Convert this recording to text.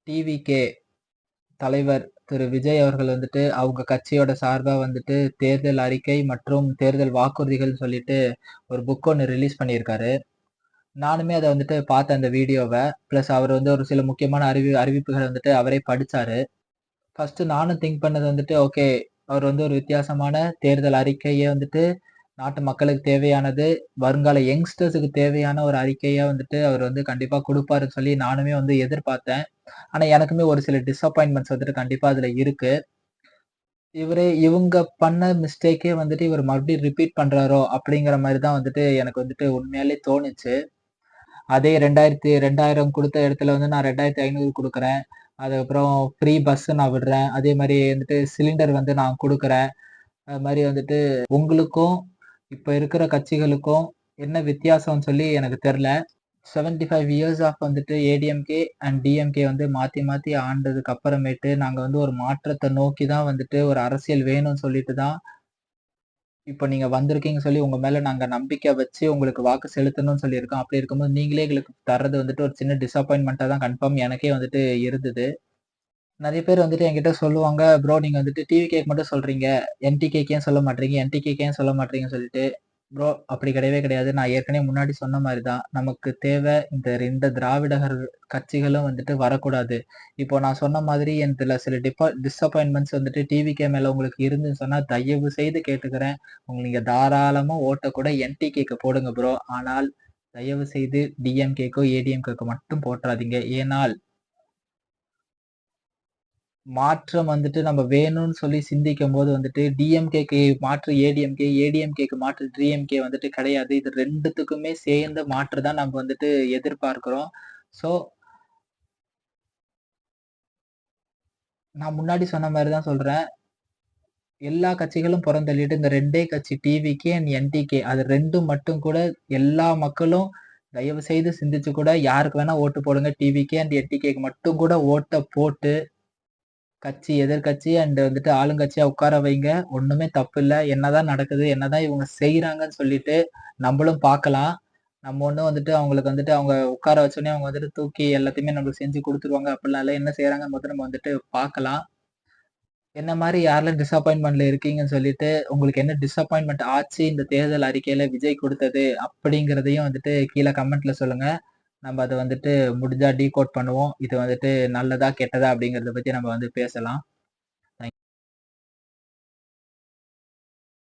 TVK தலைவர் திரு விஜய் அவர்கள் வந்துட்டு, அவங்க கட்சியோட சார்பா வந்துட்டு தேர்தல் அறிக்கை மற்றும் தேர்தல் வாக்குறுதிகள்னு சொல்லிட்டு ஒரு புக் ஒண்ணு ரிலீஸ் பண்ணியிருக்காரு. நானுமே அத வந்துட்டு பார்த்தேன் அந்த வீடியோவ. பிளஸ் அவர் வந்து ஒரு சில முக்கியமான அறிவிப்புகள வந்துட்டு அவரே படிச்சாரு. ஃபர்ஸ்ட்டு நானும் திங்க் பண்ணது வந்துட்டு, ஓகே. அவர் வந்து ஒரு வித்தியாசமான தேர்தல் அறிக்கைய வந்துட்டு நாட்டு மக்களுக்கு தேவையானது, வருங்கால யங்ஸ்டர்ஸ்க்கு தேவையான ஒரு அறிக்கையா வந்துட்டு அவர் வந்து கண்டிப்பா குடுப்பாருன்னு சொல்லி நானுமே வந்து எதிர்பார்த்தேன். ஆனா எனக்குமே ஒரு சில டிசப்பாயின்ட்மென்ட்ஸ் வந்துட்டு கண்டிப்பா அதுல இருக்கு. இவங்க பண்ண மிஸ்டேக்கே வந்துட்டு இவரு மறுபடியும் ரிப்பீட் பண்றாரோ! அப்படிங்கிற மாரி தான் வந்துட்டு எனக்கு வந்துட்டு உண்மையாலே தோணுச்சு. அதே 2000 குடுத்த இடத்துல வந்து நான் 2500 குடுக்குறேன். அதுக்கப்புறம் ஃப்ரீ பஸ் நான் விடுறேன். அதே மாரி வந்துட்டு சிலிண்டர் வந்து நான் குடுக்குறேன். அது மாரி வந்துட்டு உங்களுக்கும், இப்ப இருக்கிற கட்சிகளுக்கும் என்ன வித்தியாசம்னு சொல்லி எனக்கு தெர்ல. 75 இயர்ஸ் ஆஃப் வந்துட்டு ஏடிஎம்கே அண்ட் டிஎம்கே வந்து மாத்தி மாத்தி ஆண்டதுக்கு அப்புறமேட்டு, நாங்க வந்து ஒரு மாற்றத்த நோக்கி தான் வந்துட்டு ஒரு அரசியல் வேணும்னு சொல்லிட்டு தான், இப்ப நீங்க வந்திருக்கீங்கன்னு சொல்லி உங்க மேல நாங்க நம்பிக்கை வச்சு உங்களுக்கு வாக்கு செலுத்தணும்னு சொல்லியிருக்கோம். அப்படி இருக்கும்போது நீங்களே எங்களுக்கு தர்றது வந்துட்டு ஒரு சின்ன டிசப்பாயின்ட்மென்ட்டா தான் கன்ஃபார்ம் எனக்கே வந்துட்டு இருந்தது. நெறைய பேர் வந்துட்டு என்கிட்ட சொல்லுவாங்க, "ப்ரோ நீங்க வந்துட்டு டிவிகேக்கு மட்டும் சொல்றீங்க. என்டிகேக்கு ஏன் சொல்ல மாட்றீங்க? என்டிகேக்கு ஏன் சொல்ல மாட்றீங்கன்னு" சொல்லிட்டு. ப்ரோ அப்படி கிடையவே கிடையாது. நான் ஏற்கனவே முன்னாடி சொன்ன மாரி தான். நமக்கு தேவை இந்த திராவிடர்கள் கட்சிகளும் வந்துட்டு வரக்கூடாது. இப்போ நான் சொன்ன மாதிரி இதுல சில டிசப்பாயின்ட்மென்ட்ஸ் வந்துட்டு டிவிகே மேல உங்களுக்கு இருந்துன்னு சொன்னா, தயவு செய்து கேட்டுக்கிறேன். நீங்க தாராளமா ஓட்ட கூட என்டிகேக்கு போடுங்க ப்ரோ. ஆனால் தயவு செய்து டிஎம்கேக்கோ, ஏடிஎம்கேக்கோ மட்டும் போட்றாதீங்க. ஏனால் மாற்றம் வந்துட்டு நம்ம வேணும்னு சொல்லி சிந்திக்கும்போது வந்துட்டு, டிஎம்கேக்கு மாற்று ஏடிஎம்கே, ஏடிஎம்கேக்கு மாற்று டிஎம்கே வந்துட்டு கிடையாது. இது 2த்துக்குமே சேர்ந்த மாற்று தான் நம்ம வந்துட்டு எதிர்பார்க்கிறோம். ஸோ, நான் முன்னாடி சொன்ன மாரி தான் சொல்றேன். எல்லா கட்சிகளும் புறந்தள்ளிட்டு இந்த 2டே கட்சி டிவிகே அண்ட் என்டிகே அது 2ம் மட்டும் கூட எல்லா மக்களும் தயவு செய்து சிந்திச்சு கூட யாருக்கு வேணா ஓட்டு போடுங்க. டிவிகே அண்ட் என்டிகேக்கு மட்டும் கூட ஓட்ட போட்டு எதிர்க்கட்சி அண்ட் வந்துட்டு ஆளுங்கட்சியா உட்கார வைங்க. ஒண்ணுமே தப்பில்ல. என்னதான் நடக்குது, என்னதான் இவங்க செய்றாங்கன்னு சொல்லிட்டு நம்பளும் பார்க்கலாம். நம்ம ஒண்ணும் வந்துட்டு அவங்களுக்கு வந்துட்டு அவங்க உட்கார வச்சோனே அவங்க வந்துட்டு தூக்கி எல்லாத்தையுமே நம்மளுக்கு செஞ்சு குடுத்துருவாங்க அப்படிலாம் இல்ல. என்ன செய்றாங்கன்னு மட்டும் நம்ம வந்துட்டு பார்க்கலாம். என்ன மாரி யாரெல்லாம் டிசப்பாயின்ட்மென்ட்ல இருக்கீங்கன்னு சொல்லிட்டு, உங்களுக்கு என்ன டிசப்பாயின்ட்மென்ட் ஆச்சு இந்த தேர்தல் அறிக்கையில விஜய் குடுத்தது அப்படிங்கிறதையும் வந்துட்டு கீழ கமெண்ட்ல சொல்லுங்க. நம்ம அத வந்துட்டு முடிஞ்சா டீகோட் பண்ணுவோம். இது வந்துட்டு நல்லதா, கெட்டதா அப்படிங்கிறத பத்தி நம்ம வந்து பேசலாம்.